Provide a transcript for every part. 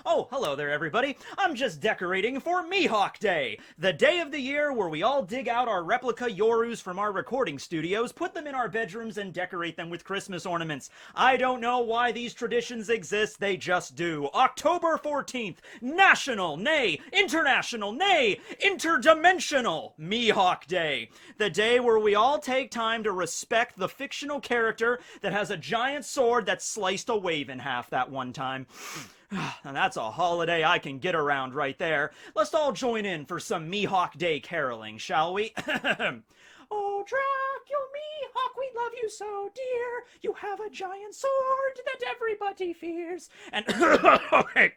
Oh, hello there, everybody. I'm just decorating for Mihawk Day, the day of the year where we all dig out our replica Yorus from our recording studios, put them in our bedrooms, and decorate them with Christmas ornaments. I don't know why these traditions exist, they just do. October 14th, National, nay, International, nay, Interdimensional Mihawk Day. The day where we all take time to respect the fictional character that has a giant sword that sliced a wave in half that one time. And that's a holiday I can get around right there. Let's all join in for some Mihawk Day caroling, shall we? Oh, Drac, you Mihawk, we love you so dear. You have a giant sword that everybody fears. And, okay.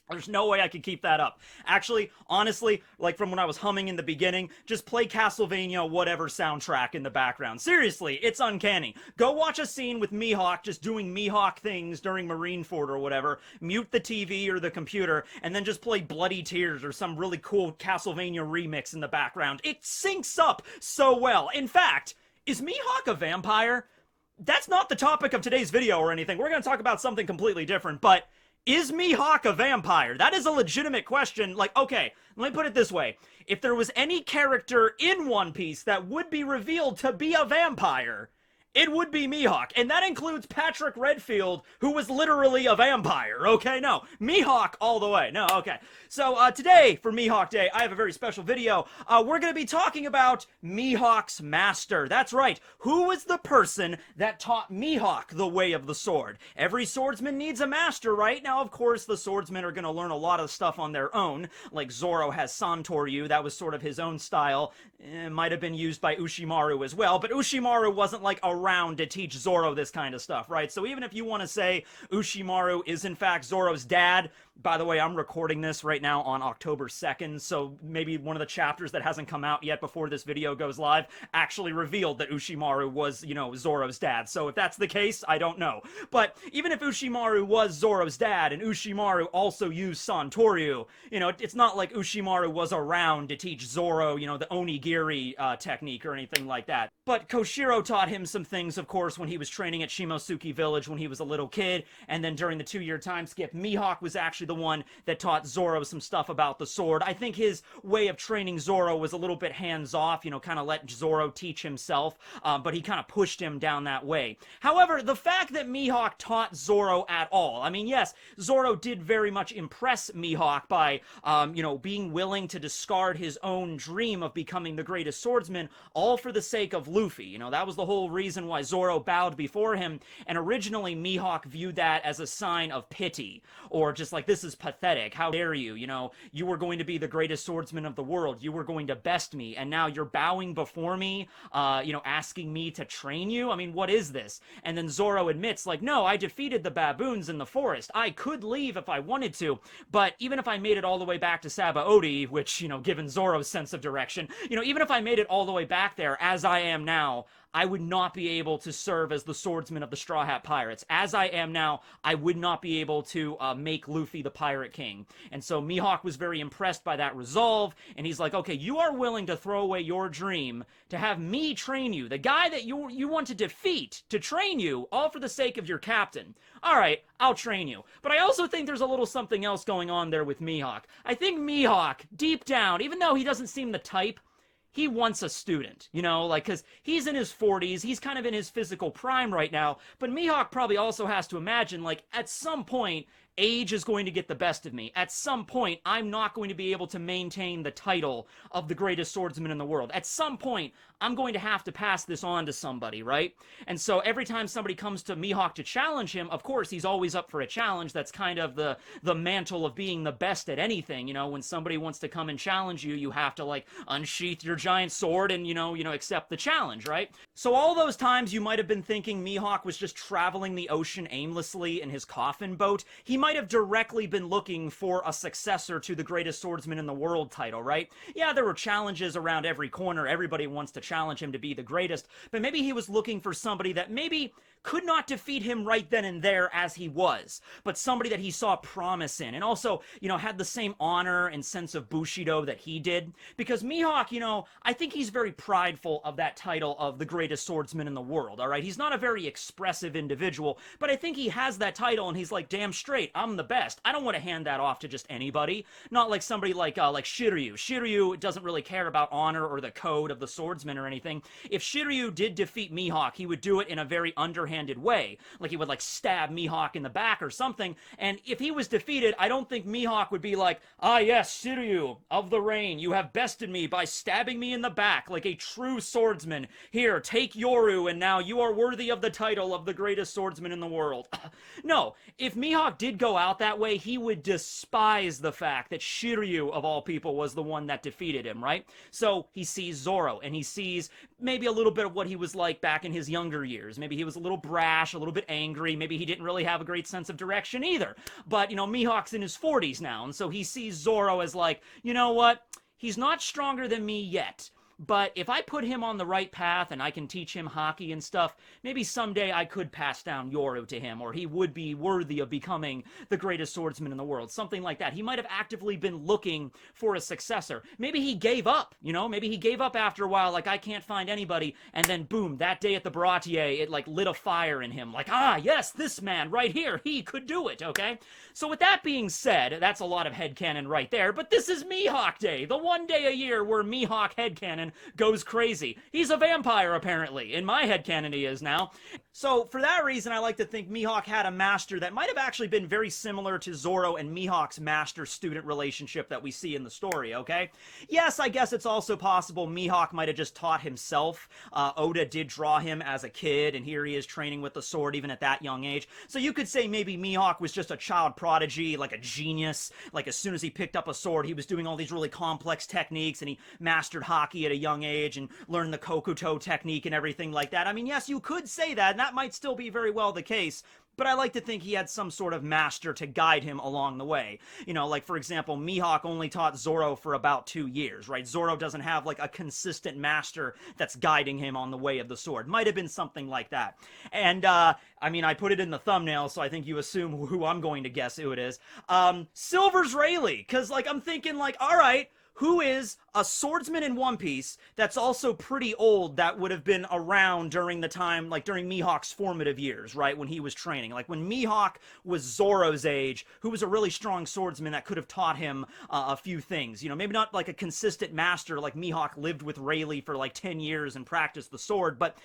There's no way I could keep that up. Actually, honestly, like from when I was humming in the beginning, just play Castlevania whatever soundtrack in the background. Seriously, it's uncanny. Go watch a scene with Mihawk just doing Mihawk things during Marineford or whatever, mute the TV or the computer, and then just play Bloody Tears or some really cool Castlevania remix in the background. It syncs up so well. In fact, is Mihawk a vampire? That's not the topic of today's video or anything. We're going to talk about something completely different, but is Mihawk a vampire? That is a legitimate question. Like, okay, let me put it this way. If there was any character in One Piece that would be revealed to be a vampire, it would be Mihawk. And that includes Patrick Redfield, who was literally a vampire, okay? No, Mihawk all the way. No, okay. So, today, for Mihawk Day, I have a very special video. We're gonna be talking about Mihawks Master. That's right. Who was the person that taught Mihawk the way of the sword? Every swordsman needs a master, right? Now, of course, the swordsmen are gonna learn a lot of stuff on their own. Like, Zoro has Santoryu. That was sort of his own style. It might have been used by Ushimaru as well, but Ushimaru wasn't, like, around to teach Zoro this kind of stuff, right? So even if you want to say Ushimaru is in fact Zoro's dad, by the way, I'm recording this right now on October 2nd, so maybe one of the chapters that hasn't come out yet before this video goes live actually revealed that Ushimaru was, you know, Zoro's dad. So if that's the case, I don't know. But even if Ushimaru was Zoro's dad and Ushimaru also used Santoryu, you know, it's not like Ushimaru was around to teach Zoro, you know, the onigiri technique or anything like that. But Koshiro taught him some things, of course, when he was training at Shimosuke Village when he was a little kid, and then during the 2-year time skip, Mihawk was actually the one that taught Zoro some stuff about the sword. I think his way of training Zoro was a little bit hands-off, you know, kind of let Zoro teach himself, but he kind of pushed him down that way. However, the fact that Mihawk taught Zoro at all, I mean, yes, Zoro did very much impress Mihawk by, you know, being willing to discard his own dream of becoming the greatest swordsman, all for the sake of Luffy. You know, that was the whole reason why Zoro bowed before him, and originally Mihawk viewed that as a sign of pity, or just like, this is pathetic, how dare you, you know, you were going to be the greatest swordsman of the world, you were going to best me, and now you're bowing before me, you know, asking me to train you? I mean, what is this? And then Zoro admits, like, no, I defeated the baboons in the forest, I could leave if I wanted to, but even if I made it all the way back to Sabaody, which, you know, given Zoro's sense of direction, you know, even if I made it all the way back there, as I am now, I would not be able to serve as the swordsman of the Straw Hat Pirates. As I am now, I would not be able to make Luffy the Pirate King. And so Mihawk was very impressed by that resolve, and he's like, okay, you are willing to throw away your dream to have me train you, the guy that you want to defeat, to train you, all for the sake of your captain. All right, I'll train you. But I also think there's a little something else going on there with Mihawk. I think Mihawk, deep down, even though he doesn't seem the type, he wants a student, you know, like, because he's in his 40s, he's kind of in his physical prime right now, but Mihawk probably also has to imagine, like, at some point, age is going to get the best of me. At some point, I'm not going to be able to maintain the title of the greatest swordsman in the world. At some point, I'm going to have to pass this on to somebody, right? And so every time somebody comes to Mihawk to challenge him, of course, he's always up for a challenge. That's kind of the mantle of being the best at anything. You know, when somebody wants to come and challenge you, you have to, like, unsheath your giant sword and, you know, accept the challenge, right? So all those times you might have been thinking Mihawk was just traveling the ocean aimlessly in his coffin boat, he might have directly been looking for a successor to the greatest swordsman in the world title, right? Yeah, there were challenges around every corner. Everybody wants to challenge him to be the greatest, but maybe he was looking for somebody that maybe could not defeat him right then and there as he was, but somebody that he saw promise in, and also, had the same honor and sense of Bushido that he did. Because Mihawk, I think he's very prideful of that title of the greatest swordsman in the world, all right? He's not a very expressive individual, but I think he has that title, and he's like, damn straight, I'm the best. I don't want to hand that off to just anybody. Not like somebody like Shiryu. Shiryu doesn't really care about honor or the code of the swordsman or anything. If Shiryu did defeat Mihawk, he would do it in a very underhanded way. Like, he would, like, stab Mihawk in the back or something, and if he was defeated, I don't think Mihawk would be like, ah, yes, Shiryu of the Rain, you have bested me by stabbing me in the back like a true swordsman. Here, take Yoru, and now you are worthy of the title of the greatest swordsman in the world. No, if Mihawk did go out that way, he would despise the fact that Shiryu, of all people, was the one that defeated him, right? So he sees Zoro, and he sees maybe a little bit of what he was like back in his younger years. Maybe he was a little brash, a little bit angry, maybe he didn't really have a great sense of direction either. But, Mihawk's in his 40s now, and so he sees Zoro as like, you know what? He's not stronger than me yet. But if I put him on the right path and I can teach him hockey and stuff, maybe someday I could pass down Yoru to him, or he would be worthy of becoming the greatest swordsman in the world. Something like that. He might have actively been looking for a successor. Maybe he gave up, Maybe he gave up after a while, like, I can't find anybody, and then boom, that day at the Baratier, it, like, lit a fire in him. Like, ah, yes, this man right here, he could do it, okay? So with that being said, that's a lot of headcanon right there, but this is Mihawk Day, the one day a year where Mihawk headcanon goes crazy. He's a vampire, apparently. In my headcanon, he is now. So, for that reason, I like to think Mihawk had a master that might have actually been very similar to Zoro and Mihawk's master-student relationship that we see in the story, okay? Yes, I guess it's also possible Mihawk might have just taught himself. Oda did draw him as a kid, and here he is training with the sword even at that young age. So you could say maybe Mihawk was just a child prodigy, like a genius. Like, as soon as he picked up a sword, he was doing all these really complex techniques, and he mastered hockey at a young age and learned the Kokuto technique and everything like that. I mean, yes, you could say that, and that might still be very well the case, but I like to think he had some sort of master to guide him along the way. Like, for example, Mihawk only taught Zoro for about 2 years, right? Zoro doesn't have, like, a consistent master that's guiding him on the way of the sword. Might have been something like that. And, I mean, I put it in the thumbnail, so I think you assume who I'm going to guess who it is. Silvers Rayleigh, because, like, I'm thinking, like, all right, who is a swordsman in One Piece that's also pretty old that would have been around during the time, like during Mihawk's formative years, right, when he was training. Like when Mihawk was Zoro's age, who was a really strong swordsman that could have taught him a few things. Maybe not like a consistent master like Mihawk lived with Rayleigh for like 10 years and practiced the sword, but,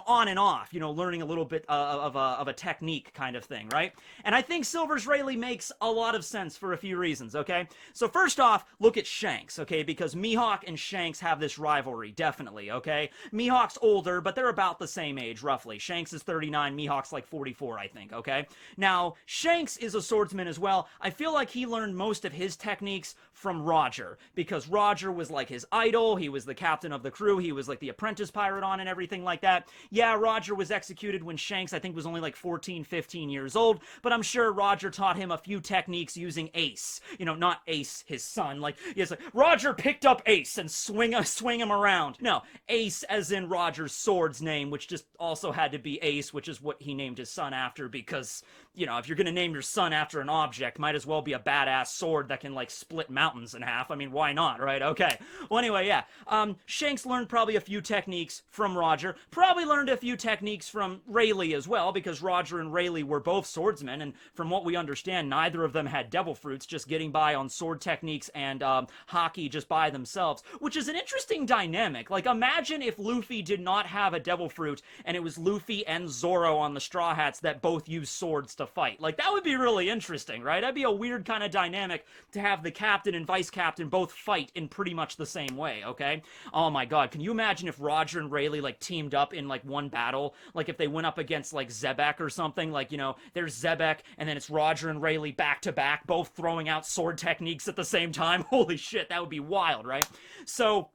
on and off, learning a little bit of a technique kind of thing, right? And I think Silvers Rayleigh makes a lot of sense for a few reasons, okay? So first off, look at Shanks, okay? Because Mihawk and Shanks have this rivalry, definitely, okay? Mihawk's older, but they're about the same age, roughly. Shanks is 39, Mihawk's like 44, I think, okay? Now, Shanks is a swordsman as well. I feel like he learned most of his techniques from Roger, because Roger was like his idol, he was the captain of the crew, he was like the apprentice pirate on and everything like that. Yeah, Roger was executed when Shanks, I think, was only like 14, 15 years old, but I'm sure Roger taught him a few techniques using Ace. Not Ace, his son, like, yes, like, Roger picked up Ace and swing him around. No, Ace as in Roger's sword's name, which just also had to be Ace, which is what he named his son after, because, if you're gonna name your son after an object, might as well be a badass sword that can, like, split mountains in half. I mean, why not, right? Okay. Well, anyway, yeah. Shanks learned probably a few techniques from Roger, probably learned a few techniques from Rayleigh as well, because Roger and Rayleigh were both swordsmen, and from what we understand, neither of them had devil fruits, just getting by on sword techniques and hockey just by themselves, which is an interesting dynamic. Like, imagine if Luffy did not have a devil fruit, and it was Luffy and Zoro on the Straw Hats that both use swords to fight. Like, that would be really interesting, right? That'd be a weird kind of dynamic to have the captain and vice captain both fight in pretty much the same way, okay? Oh my god, can you imagine if Roger and Rayleigh, like, teamed up in, like, one battle? Like, if they went up against, like, Zebek or something, like, there's Zebek, and then it's Roger and Rayleigh back to back, both throwing out sword techniques at the same time. Holy shit, that would be wild, right? So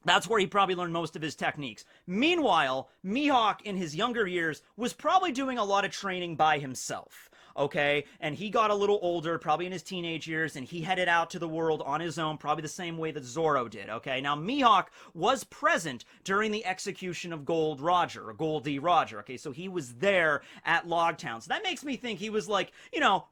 that's where he probably learned most of his techniques. Meanwhile, Mihawk, in his younger years, was probably doing a lot of training by himself. okay? And he got a little older, probably in his teenage years, and he headed out to the world on his own, probably the same way that Zoro did, okay? Now, Mihawk was present during the execution of Goldie Roger, okay? So he was there at Logtown. So that makes me think he was like,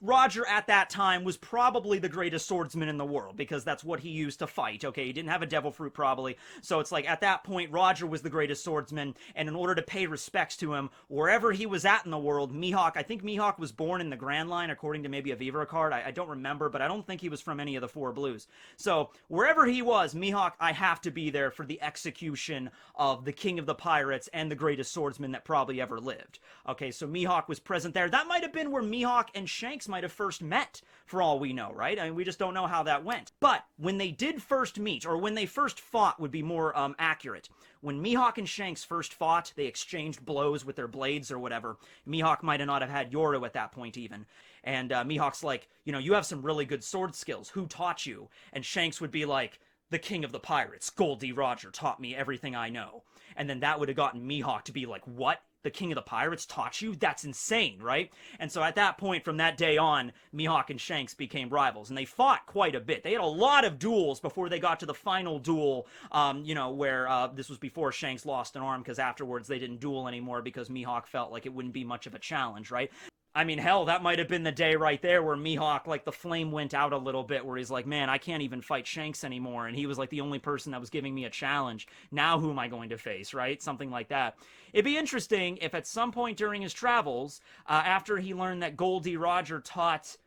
Roger at that time was probably the greatest swordsman in the world, because that's what he used to fight, okay? He didn't have a devil fruit, probably. So it's like, at that point, Roger was the greatest swordsman, and in order to pay respects to him, wherever he was at in the world, Mihawk, I think Mihawk was born in the Grand Line, according to maybe a Vivre card. I don't remember, but I don't think he was from any of the Four Blues. So, wherever he was, Mihawk, I have to be there for the execution of the king of the pirates and the greatest swordsman that probably ever lived. Okay, so Mihawk was present there. That might have been where Mihawk and Shanks might have first met, for all we know, right? I mean, we just don't know how that went. But, when they did first meet, or when they first fought would be more accurate. When Mihawk and Shanks first fought, they exchanged blows with their blades or whatever. Mihawk might not have had Yoru at that point even. And Mihawk's like, you have some really good sword skills. Who taught you? And Shanks would be like, the king of the pirates, Goldie Roger, taught me everything I know. And then that would have gotten Mihawk to be like, what? The king of the pirates taught you? That's insane, right? And so at that point, from that day on, Mihawk and Shanks became rivals, and they fought quite a bit. They had a lot of duels before they got to the final duel, where this was before Shanks lost an arm, because afterwards they didn't duel anymore because Mihawk felt like it wouldn't be much of a challenge, right? I mean, hell, that might have been the day right there where Mihawk, like, the flame went out a little bit, where he's like, man, I can't even fight Shanks anymore, and he was, like, the only person that was giving me a challenge. Now who am I going to face, right? Something like that. It'd be interesting if at some point during his travels, after he learned that Goldie Roger taught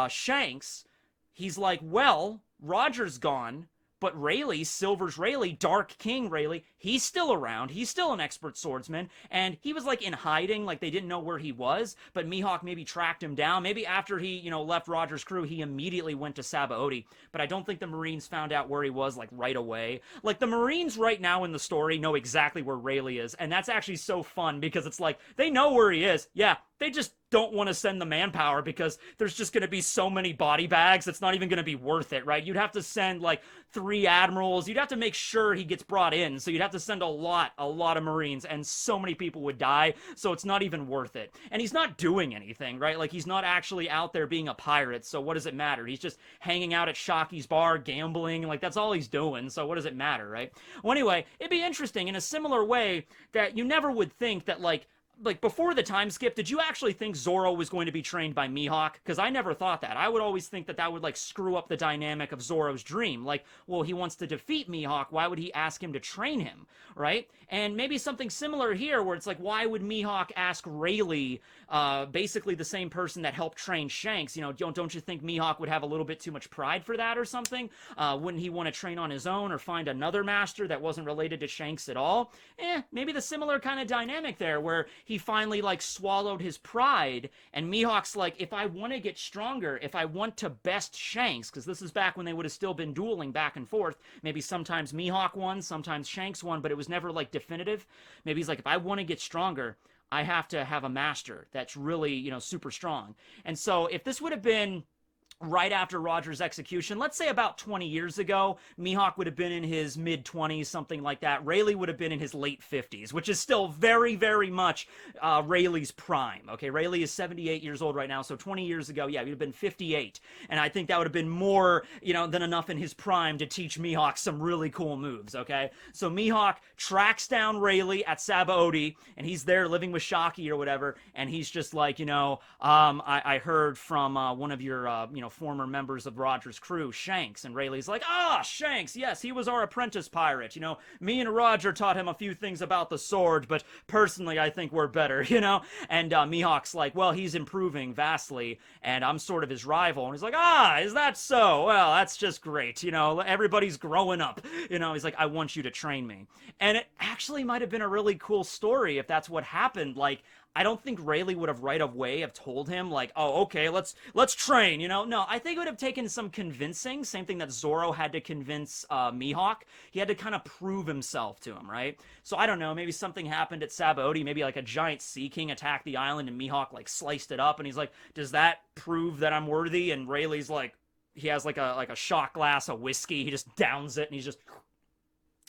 Shanks, he's like, well, Roger's gone, but Rayleigh, Silvers Rayleigh, Dark King Rayleigh, he's still around. He's still an expert swordsman. And he was, like, in hiding. Like, they didn't know where he was. But Mihawk maybe tracked him down. Maybe after he, left Roger's crew, he immediately went to Sabaody. But I don't think the Marines found out where he was, like, right away. Like, the Marines right now in the story know exactly where Rayleigh is. And that's actually so fun because it's like, they know where he is. Yeah, they just don't want to send the manpower because there's just going to be so many body bags, it's not even going to be worth it, right? You'd have to send, like, 3 admirals. You'd have to make sure he gets brought in. So you'd have to send a lot of Marines, and so many people would die, so it's not even worth it. And he's not doing anything, right? Like, he's not actually out there being a pirate, so what does it matter? He's just hanging out at Shocky's bar, gambling, like, that's all he's doing, so what does it matter, right? Well, anyway, it'd be interesting in a similar way that you never would think that, like, before the time skip, did you actually think Zoro was going to be trained by Mihawk? Because I never thought that. I would always think that would, like, screw up the dynamic of Zoro's dream. Like, well, he wants to defeat Mihawk. Why would he ask him to train him, right? And maybe something similar here, where it's like, why would Mihawk ask Rayleigh, basically the same person that helped train Shanks? Don't you think Mihawk would have a little bit too much pride for that or something? Wouldn't he want to train on his own or find another master that wasn't related to Shanks at all? Maybe the similar kind of dynamic there, where he finally, like, swallowed his pride, and Mihawk's like, if I want to get stronger, if I want to best Shanks, because this is back when they would have still been dueling back and forth, maybe sometimes Mihawk won, sometimes Shanks won, but it was never, like, definitive. Maybe he's like, if I want to get stronger, I have to have a master that's really, super strong. And so if this would have been right after Roger's execution, let's say about 20 years ago, Mihawk would have been in his mid-20s, something like that. Rayleigh would have been in his late 50s, which is still very, very much Rayleigh's prime, okay? Rayleigh is 78 years old right now, so 20 years ago, yeah, he would have been 58. And I think that would have been more, than enough in his prime to teach Mihawk some really cool moves, okay? So Mihawk tracks down Rayleigh at Sabaody, and he's there living with Shocky or whatever, and he's just like, I heard from one of your, former members of Roger's crew, Shanks. And Rayleigh's like, Shanks, yes, he was our apprentice pirate. Me and Roger taught him a few things about the sword, but personally, I think we're better, And Mihawk's like, well, he's improving vastly, and I'm sort of his rival. And he's like, is that so? Well, that's just great. Everybody's growing up. He's like, I want you to train me. And it actually might have been a really cool story if that's what happened. Like, I don't think Rayleigh would have right away have told him, like, oh, okay, let's train, No, I think it would have taken some convincing, same thing that Zoro had to convince Mihawk. He had to kind of prove himself to him, right? So I don't know, maybe something happened at Sabaody, maybe like a giant Sea King attacked the island and Mihawk, like, sliced it up, and he's like, does that prove that I'm worthy? And Rayleigh's like, he has like a shot glass of whiskey, he just downs it, and he's just,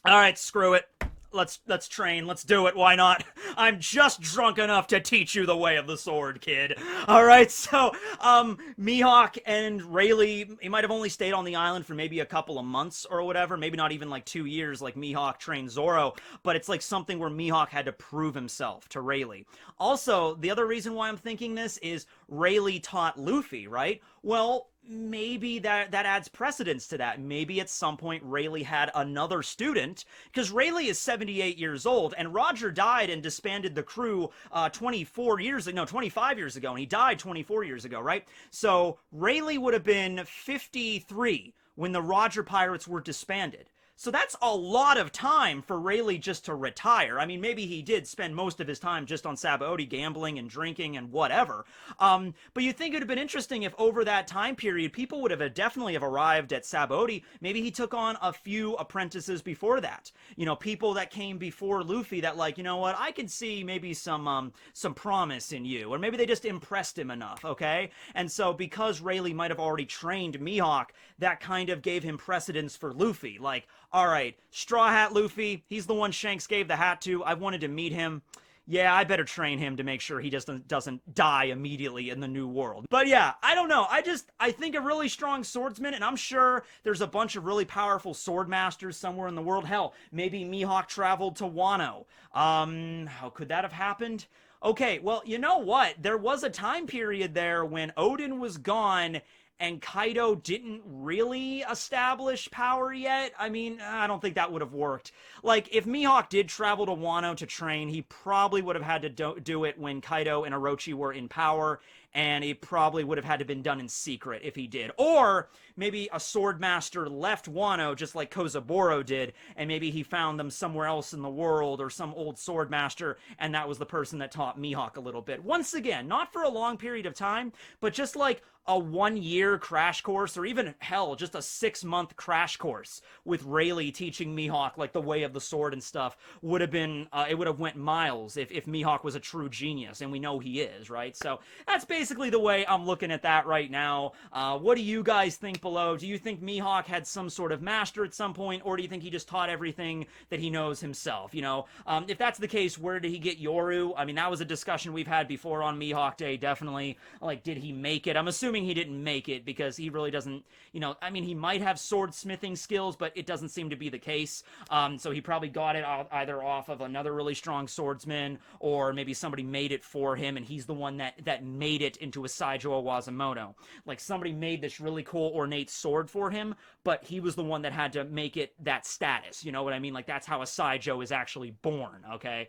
all right, screw it. let's train. Let's do it. Why not? I'm just drunk enough to teach you the way of the sword, kid. All right. So, Mihawk and Rayleigh, he might have only stayed on the island for maybe a couple of months or whatever. Maybe not even like 2 years, like Mihawk trained Zoro. But it's like something where Mihawk had to prove himself to Rayleigh. Also, the other reason why I'm thinking this is Rayleigh taught Luffy, right? Well, maybe that adds precedence to that. Maybe at some point Rayleigh had another student, because Rayleigh is 78 years old, and Roger died and disbanded the crew 25 years ago, and he died 24 years ago, right? So Rayleigh would have been 53 when the Roger Pirates were disbanded. So that's a lot of time for Rayleigh just to retire. I mean, maybe he did spend most of his time just on Sabaody, gambling and drinking and whatever. But you'd think it would have been interesting if over that time period, people would have definitely have arrived at Sabaody. Maybe he took on a few apprentices before that. You know, people that came before Luffy that like, you know what, I could see maybe some promise in you. Or maybe they just impressed him enough, okay? And so because Rayleigh might have already trained Mihawk, that kind of gave him precedence for Luffy. Like, all right, Straw Hat Luffy, he's the one Shanks gave the hat to. I've wanted to meet him. Yeah, I better train him to make sure he doesn't die immediately in the new world. But yeah, I don't know. I think a really strong swordsman, and I'm sure there's a bunch of really powerful sword masters somewhere in the world. Hell, maybe Mihawk traveled to Wano. How could that have happened? Okay, well, you know what? There was a time period there when Odin was gone and Kaido didn't really establish power yet. I mean, I don't think that would have worked. Like, if Mihawk did travel to Wano to train, he probably would have had to do it when Kaido and Orochi were in power, and it probably would have had to have been done in secret if he did. Or maybe a sword master left Wano just like Kozaburo did, and maybe he found them somewhere else in the world, or some old sword master, and that was the person that taught Mihawk a little bit. Once again, not for a long period of time, but just like a 1-year crash course, or even, hell, just a 6-month crash course with Rayleigh teaching Mihawk like the way of the sword and stuff would have been, it would have went miles if Mihawk was a true genius, and we know he is, right? So that's basically the way I'm looking at that right now. What do you guys think below? Do you think Mihawk had some sort of master at some point, or do you think he just taught everything that he knows himself? You know, if that's the case, where did he get Yoru? I mean, that was a discussion we've had before on Mihawk Day, definitely. Like, did he make it? I'm assuming he didn't make it because he really doesn't, you know, I mean, he might have swordsmithing skills, but it doesn't seem to be the case. So he probably got it either off of another really strong swordsman, or maybe somebody made it for him, and he's the one that made it into a Saijo Wazumono. Like, somebody made this really cool ornate sword for him, but he was the one that had to make it that status. You know what I mean? Like, that's how a Saijo is actually born, okay?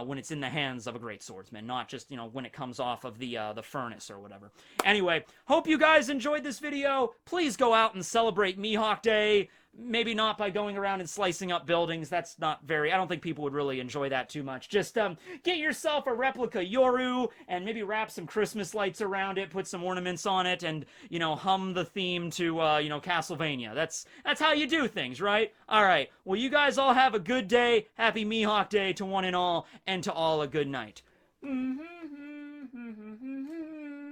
When it's in the hands of a great swordsman, not just, you know, when it comes off of the furnace or whatever. Anyway, hope you guys enjoyed this video. Please go out and celebrate Mihawk Day. Maybe not by going around and slicing up buildings. That's not very, I don't think people would really enjoy that too much. Just get yourself a replica Yoru and maybe wrap some Christmas lights around it, put some ornaments on it, and, you know, hum the theme to, you know, Castlevania. That's how you do things, right? All right. Well, you guys all have a good day. Happy Mihawk Day to one and all to all a good night. Mm-hmm.